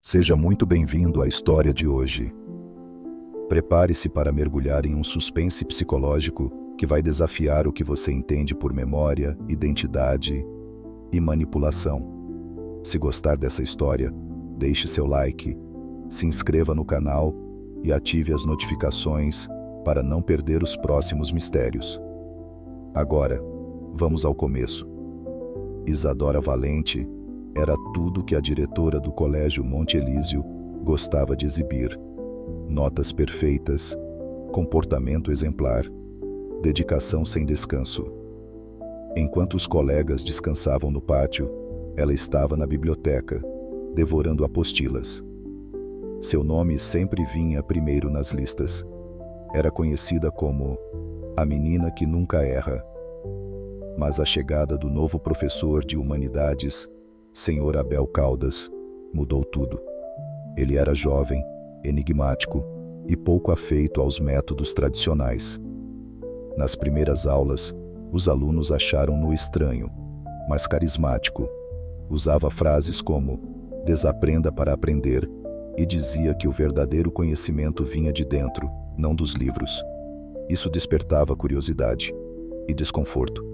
Seja muito bem-vindo à história de hoje. Prepare-se para mergulhar em um suspense psicológico que vai desafiar o que você entende por memória, identidade e manipulação. Se gostar dessa história, deixe seu like, se inscreva no canal e ative as notificações para não perder os próximos mistérios. Agora, vamos ao começo. Isadora Valente era tudo que a diretora do Colégio Monte Elísio gostava de exibir. Notas perfeitas, comportamento exemplar, dedicação sem descanso. Enquanto os colegas descansavam no pátio, ela estava na biblioteca, devorando apostilas. Seu nome sempre vinha primeiro nas listas. Era conhecida como a menina que nunca erra. Mas a chegada do novo professor de humanidades, Sr. Abel Caldas, mudou tudo. Ele era jovem, enigmático e pouco afeito aos métodos tradicionais. Nas primeiras aulas, os alunos acharam-no estranho, mas carismático. Usava frases como "desaprenda para aprender" e dizia que o verdadeiro conhecimento vinha de dentro, não dos livros. Isso despertava curiosidade e desconforto.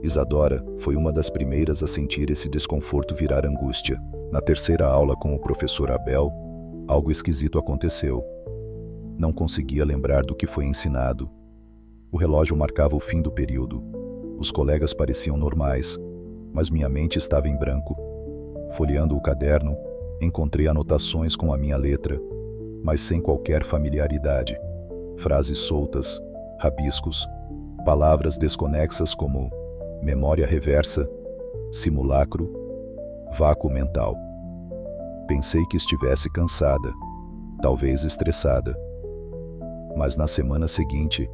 Isadora foi uma das primeiras a sentir esse desconforto virar angústia. Na terceira aula com o professor Abel, algo esquisito aconteceu. Não conseguia lembrar do que foi ensinado. O relógio marcava o fim do período. Os colegas pareciam normais, mas minha mente estava em branco. Folheando o caderno, encontrei anotações com a minha letra, mas sem qualquer familiaridade. Frases soltas, rabiscos, palavras desconexas como memória reversa, simulacro, vácuo mental. Pensei que estivesse cansada, talvez estressada. Mas na semana seguinte,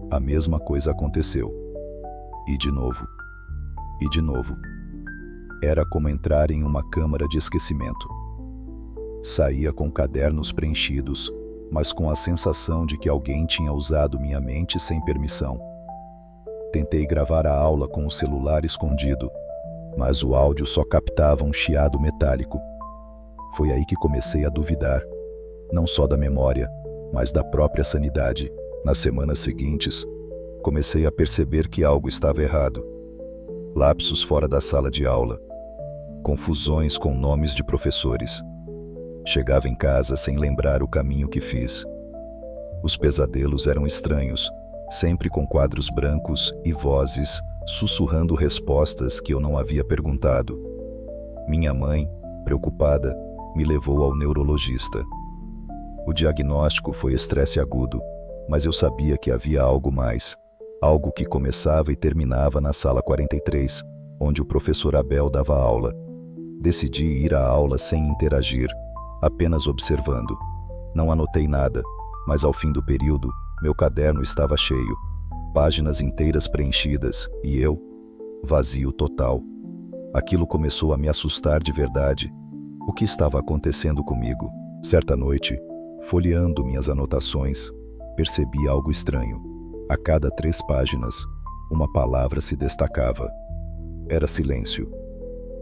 a mesma coisa aconteceu. E de novo. E de novo. Era como entrar em uma câmara de esquecimento. Saía com cadernos preenchidos, mas com a sensação de que alguém tinha usado minha mente sem permissão. Tentei gravar a aula com o celular escondido, mas o áudio só captava um chiado metálico. Foi aí que comecei a duvidar, não só da memória, mas da própria sanidade. Nas semanas seguintes, comecei a perceber que algo estava errado. Lapsos fora da sala de aula, confusões com nomes de professores. Chegava em casa sem lembrar o caminho que fiz. Os pesadelos eram estranhos, sempre com quadros brancos e vozes sussurrando respostas que eu não havia perguntado. Minha mãe, preocupada, me levou ao neurologista. O diagnóstico foi estresse agudo, mas eu sabia que havia algo mais, algo que começava e terminava na sala 43, onde o professor Abel dava aula. Decidi ir à aula sem interagir, apenas observando. Não anotei nada, mas ao fim do período, meu caderno estava cheio, páginas inteiras preenchidas, e eu, vazio total. Aquilo começou a me assustar de verdade. O que estava acontecendo comigo? Certa noite, folheando minhas anotações, percebi algo estranho. A cada 3 páginas, uma palavra se destacava. Era silêncio.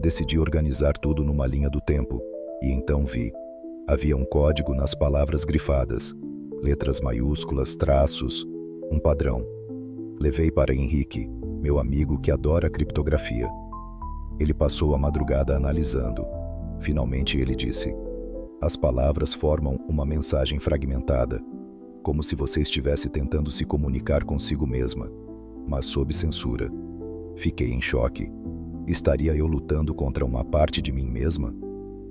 Decidi organizar tudo numa linha do tempo, e então vi. Havia um código nas palavras grifadas. Letras maiúsculas, traços, um padrão. Levei para Henrique, meu amigo que adora criptografia. Ele passou a madrugada analisando. Finalmente ele disse: as palavras formam uma mensagem fragmentada, como se você estivesse tentando se comunicar consigo mesma, mas sob censura. Fiquei em choque. Estaria eu lutando contra uma parte de mim mesma?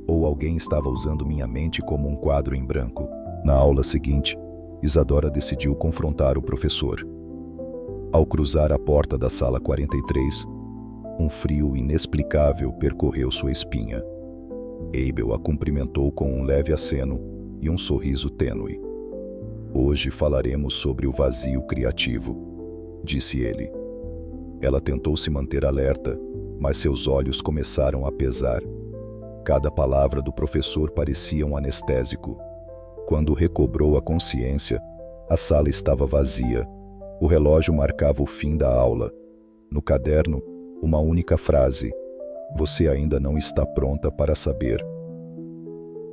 Ou alguém estava usando minha mente como um quadro em branco? Na aula seguinte, Isadora decidiu confrontar o professor. Ao cruzar a porta da sala 43, um frio inexplicável percorreu sua espinha. Abel a cumprimentou com um leve aceno e um sorriso tênue. Hoje falaremos sobre o vazio criativo, disse ele. Ela tentou se manter alerta, mas seus olhos começaram a pesar. Cada palavra do professor parecia um anestésico. Quando recobrou a consciência, a sala estava vazia. O relógio marcava o fim da aula. No caderno, uma única frase: você ainda não está pronta para saber.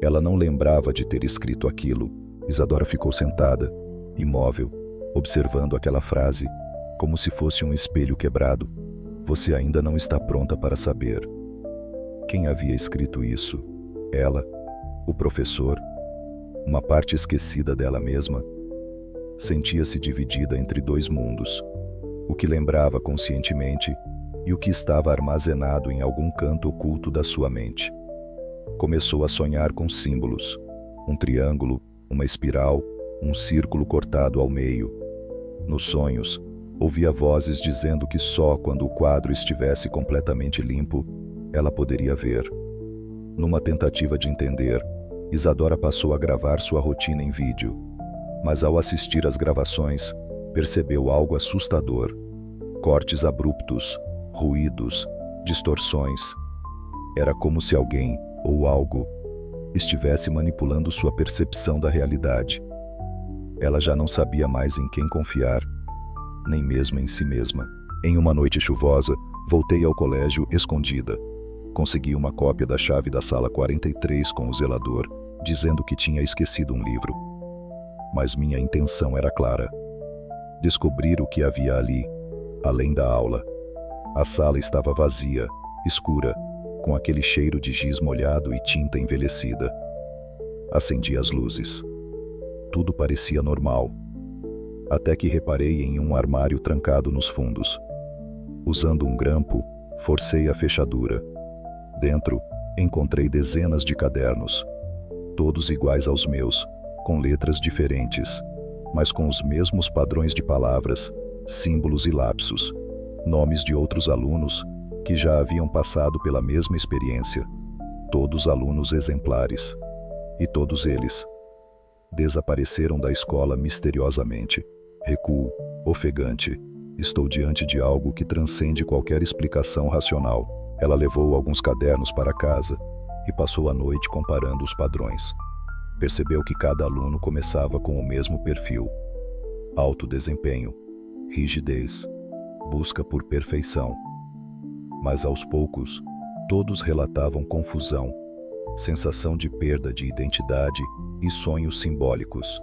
Ela não lembrava de ter escrito aquilo. Isadora ficou sentada, imóvel, observando aquela frase, como se fosse um espelho quebrado. Você ainda não está pronta para saber. Quem havia escrito isso? Ela? O professor? Uma parte esquecida dela mesma? Sentia-se dividida entre dois mundos, o que lembrava conscientemente e o que estava armazenado em algum canto oculto da sua mente. Começou a sonhar com símbolos, um triângulo, uma espiral, um círculo cortado ao meio. Nos sonhos, ouvia vozes dizendo que só quando o quadro estivesse completamente limpo, ela poderia ver. Numa tentativa de entender, Isadora passou a gravar sua rotina em vídeo, mas ao assistir às gravações, percebeu algo assustador. Cortes abruptos, ruídos, distorções. Era como se alguém, ou algo, estivesse manipulando sua percepção da realidade. Ela já não sabia mais em quem confiar, nem mesmo em si mesma. Em uma noite chuvosa, voltei ao colégio escondida. Consegui uma cópia da chave da sala 43 com o zelador, dizendo que tinha esquecido um livro. Mas minha intenção era clara: descobrir o que havia ali, além da aula. A sala estava vazia, escura, com aquele cheiro de giz molhado e tinta envelhecida. Acendi as luzes. Tudo parecia normal, até que reparei em um armário trancado nos fundos. Usando um grampo, forcei a fechadura. Dentro, encontrei dezenas de cadernos, todos iguais aos meus, com letras diferentes, mas com os mesmos padrões de palavras, símbolos e lapsos, nomes de outros alunos que já haviam passado pela mesma experiência, todos alunos exemplares. E todos eles desapareceram da escola misteriosamente. Recuo, ofegante. Estou diante de algo que transcende qualquer explicação racional. Ela levou alguns cadernos para casa e passou a noite comparando os padrões. Percebeu que cada aluno começava com o mesmo perfil: alto desempenho, rigidez, busca por perfeição. Mas aos poucos, todos relatavam confusão, sensação de perda de identidade e sonhos simbólicos.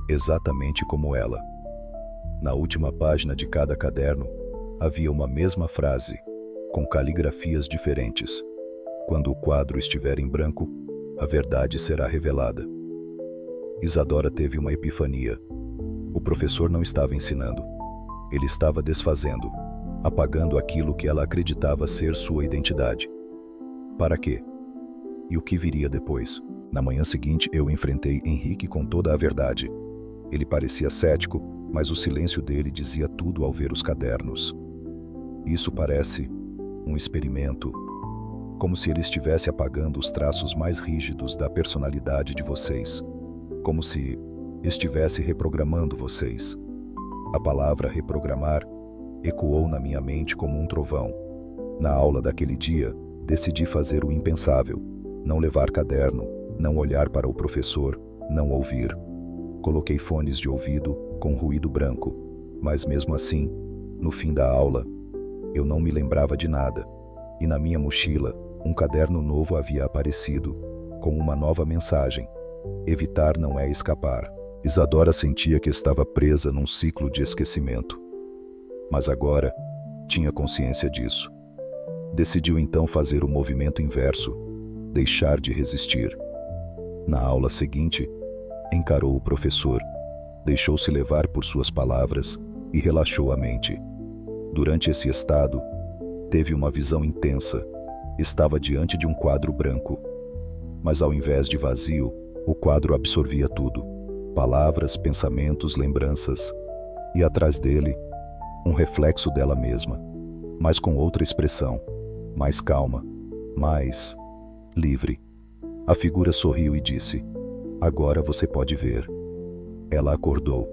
Exatamente como ela. Na última página de cada caderno, havia uma mesma frase, com caligrafias diferentes: quando o quadro estiver em branco, a verdade será revelada. Isadora teve uma epifania. O professor não estava ensinando. Ele estava desfazendo, apagando aquilo que ela acreditava ser sua identidade. Para quê? E o que viria depois? Na manhã seguinte, eu enfrentei Henrique com toda a verdade. Ele parecia cético, mas o silêncio dele dizia tudo ao ver os cadernos. Isso parece um experimento, como se ele estivesse apagando os traços mais rígidos da personalidade de vocês, como se estivesse reprogramando vocês. A palavra reprogramar ecoou na minha mente como um trovão. Na aula daquele dia, decidi fazer o impensável: não levar caderno, não olhar para o professor, não ouvir. Coloquei fones de ouvido com ruído branco, mas mesmo assim, no fim da aula, eu não me lembrava de nada, e na minha mochila, um caderno novo havia aparecido, com uma nova mensagem: evitar não é escapar. Isadora sentia que estava presa num ciclo de esquecimento. Mas agora, tinha consciência disso. Decidiu então fazer o movimento inverso, deixar de resistir. Na aula seguinte, encarou o professor, deixou-se levar por suas palavras e relaxou a mente. Durante esse estado, teve uma visão intensa. Estava diante de um quadro branco. Mas ao invés de vazio, o quadro absorvia tudo: palavras, pensamentos, lembranças. E atrás dele, um reflexo dela mesma, mas com outra expressão, mais calma, mais livre. A figura sorriu e disse: agora você pode ver. Ela acordou,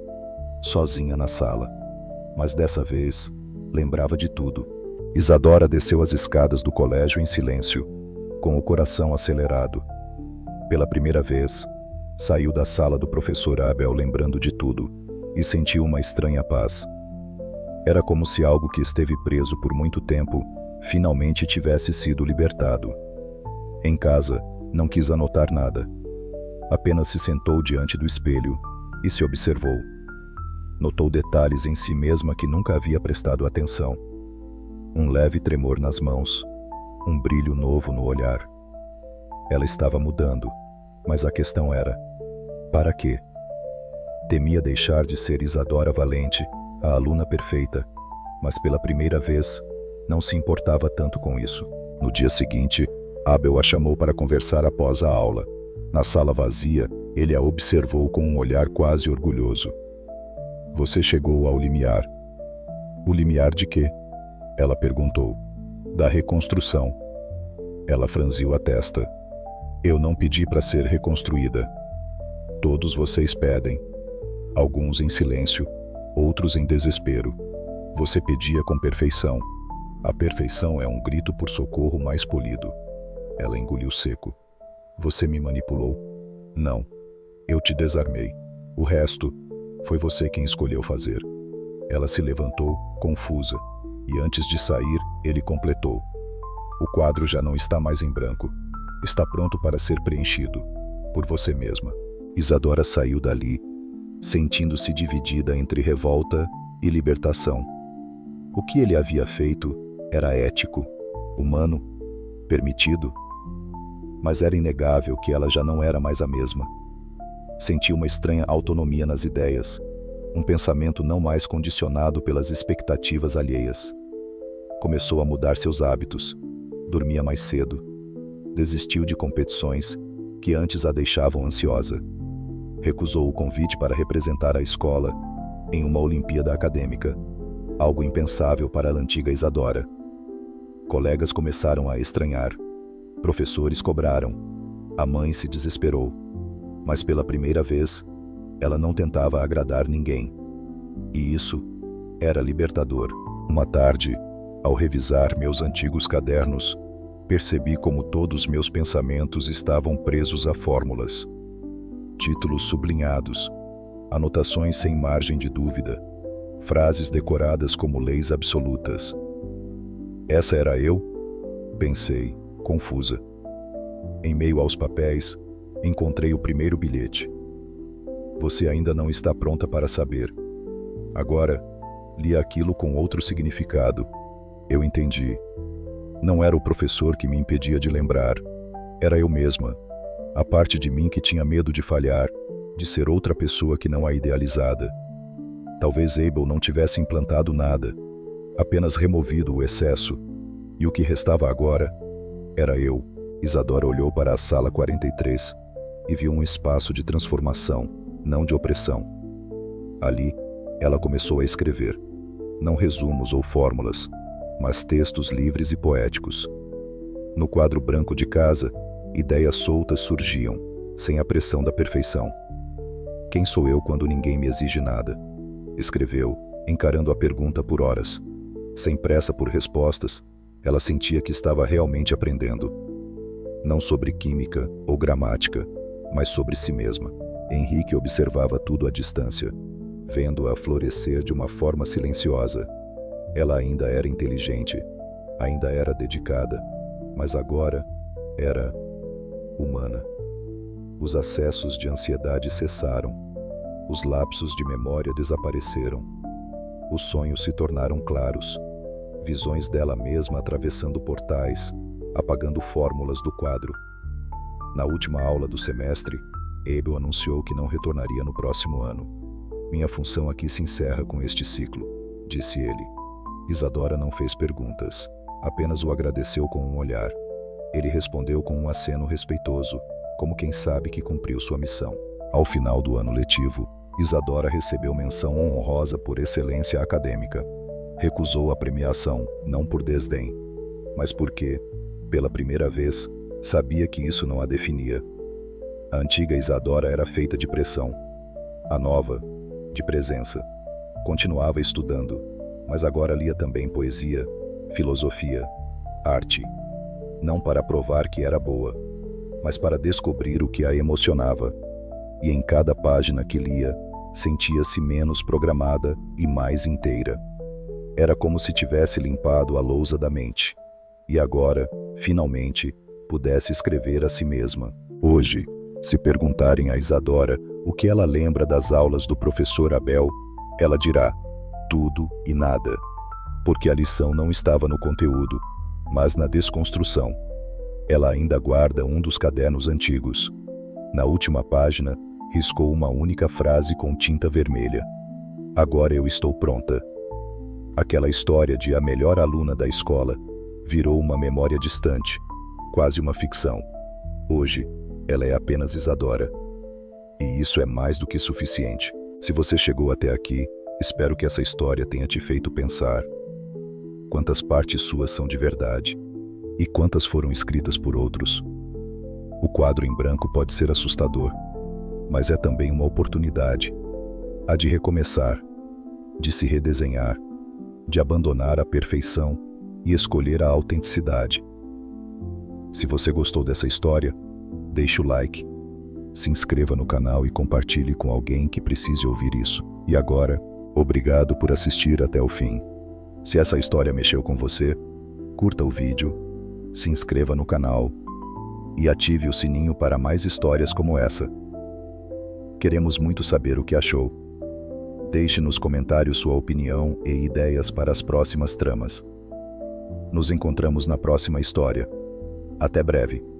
sozinha na sala, mas dessa vez lembrava de tudo. Isadora desceu as escadas do colégio em silêncio, com o coração acelerado. Pela primeira vez, saiu da sala do professor Abel lembrando de tudo e sentiu uma estranha paz. Era como se algo que esteve preso por muito tempo finalmente tivesse sido libertado. Em casa, Não quis anotar nada. Apenas se sentou diante do espelho e se observou. Notou detalhes em si mesma que nunca havia prestado atenção. Um leve tremor nas mãos, um brilho novo no olhar. Ela estava mudando, mas a questão era: para quê? Temia deixar de ser Isadora Valente, a aluna perfeita, mas pela primeira vez não se importava tanto com isso. No dia seguinte, Abel a chamou para conversar após a aula. Na sala vazia, ele a observou com um olhar quase orgulhoso. Você chegou ao limiar. O limiar de quê? Ela perguntou. Da reconstrução. Ela franziu a testa. Eu não pedi para ser reconstruída. Todos vocês pedem. Alguns em silêncio, outros em desespero. Você pedia com perfeição. A perfeição é um grito por socorro mais polido. Ela engoliu seco. Você me manipulou? Não. Eu te desarmei. O resto foi você quem escolheu fazer. Ela se levantou, confusa, e antes de sair, ele completou. O quadro já não está mais em branco. Está pronto para ser preenchido. Por você mesma. Isadora saiu dali, sentindo-se dividida entre revolta e libertação. O que ele havia feito era ético, humano, permitido. Mas era inegável que ela já não era mais a mesma. Sentia uma estranha autonomia nas ideias, um pensamento não mais condicionado pelas expectativas alheias. Começou a mudar seus hábitos, dormia mais cedo, desistiu de competições que antes a deixavam ansiosa. Recusou o convite para representar a escola em uma Olimpíada acadêmica, algo impensável para a antiga Isadora. Colegas começaram a estranhar, professores cobraram, a mãe se desesperou, mas pela primeira vez, ela não tentava agradar ninguém. E isso era libertador. Uma tarde, ao revisar meus antigos cadernos, percebi como todos meus pensamentos estavam presos a fórmulas. Títulos sublinhados, anotações sem margem de dúvida, frases decoradas como leis absolutas. Essa era eu? Pensei, confusa. Em meio aos papéis, encontrei o primeiro bilhete. Você ainda não está pronta para saber. Agora, li aquilo com outro significado. Eu entendi. Não era o professor que me impedia de lembrar. Era eu mesma. A parte de mim que tinha medo de falhar, de ser outra pessoa que não a idealizada. Talvez Abel não tivesse implantado nada, apenas removido o excesso, e o que restava agora era eu. Isadora olhou para a sala 43 e viu um espaço de transformação, não de opressão. Ali, ela começou a escrever, não resumos ou fórmulas, mas textos livres e poéticos. No quadro branco de casa, ideias soltas surgiam, sem a pressão da perfeição. Quem sou eu quando ninguém me exige nada? Escreveu, encarando a pergunta por horas. Sem pressa por respostas, ela sentia que estava realmente aprendendo. Não sobre química ou gramática, mas sobre si mesma. Henrique observava tudo à distância, vendo-a florescer de uma forma silenciosa. Ela ainda era inteligente, ainda era dedicada, mas agora era humana. Os acessos de ansiedade cessaram, os lapsos de memória desapareceram, os sonhos se tornaram claros, visões dela mesma atravessando portais, apagando fórmulas do quadro. Na última aula do semestre, Abel anunciou que não retornaria no próximo ano. Minha função aqui se encerra com este ciclo, disse ele. Isadora não fez perguntas, apenas o agradeceu com um olhar. Ele respondeu com um aceno respeitoso, como quem sabe que cumpriu sua missão. Ao final do ano letivo, Isadora recebeu menção honrosa por excelência acadêmica. Recusou a premiação, não por desdém, mas porque, pela primeira vez, sabia que isso não a definia. A antiga Isadora era feita de pressão. A nova, de presença. Continuava estudando, mas agora lia também poesia, filosofia, arte. Não para provar que era boa, mas para descobrir o que a emocionava. E em cada página que lia, sentia-se menos programada e mais inteira. Era como se tivesse limpado a lousa da mente. E agora, finalmente, pudesse escrever a si mesma. Hoje, se perguntarem a Isadora o que ela lembra das aulas do professor Abel, ela dirá tudo e nada, porque a lição não estava no conteúdo, mas na desconstrução. Ela ainda guarda um dos cadernos antigos. Na última página, riscou uma única frase com tinta vermelha: "Agora eu estou pronta." Aquela história de a melhor aluna da escola virou uma memória distante, quase uma ficção. Hoje, ela é apenas Isadora. E isso é mais do que suficiente. Se você chegou até aqui, espero que essa história tenha te feito pensar. Quantas partes suas são de verdade? E quantas foram escritas por outros? O quadro em branco pode ser assustador, mas é também uma oportunidade. A de recomeçar, de se redesenhar, de abandonar a perfeição e escolher a autenticidade. Se você gostou dessa história, deixe o like, se inscreva no canal e compartilhe com alguém que precise ouvir isso. E agora, obrigado por assistir até o fim. Se essa história mexeu com você, curta o vídeo, se inscreva no canal e ative o sininho para mais histórias como essa. Queremos muito saber o que achou. Deixe nos comentários sua opinião e ideias para as próximas tramas. Nos encontramos na próxima história. Até breve.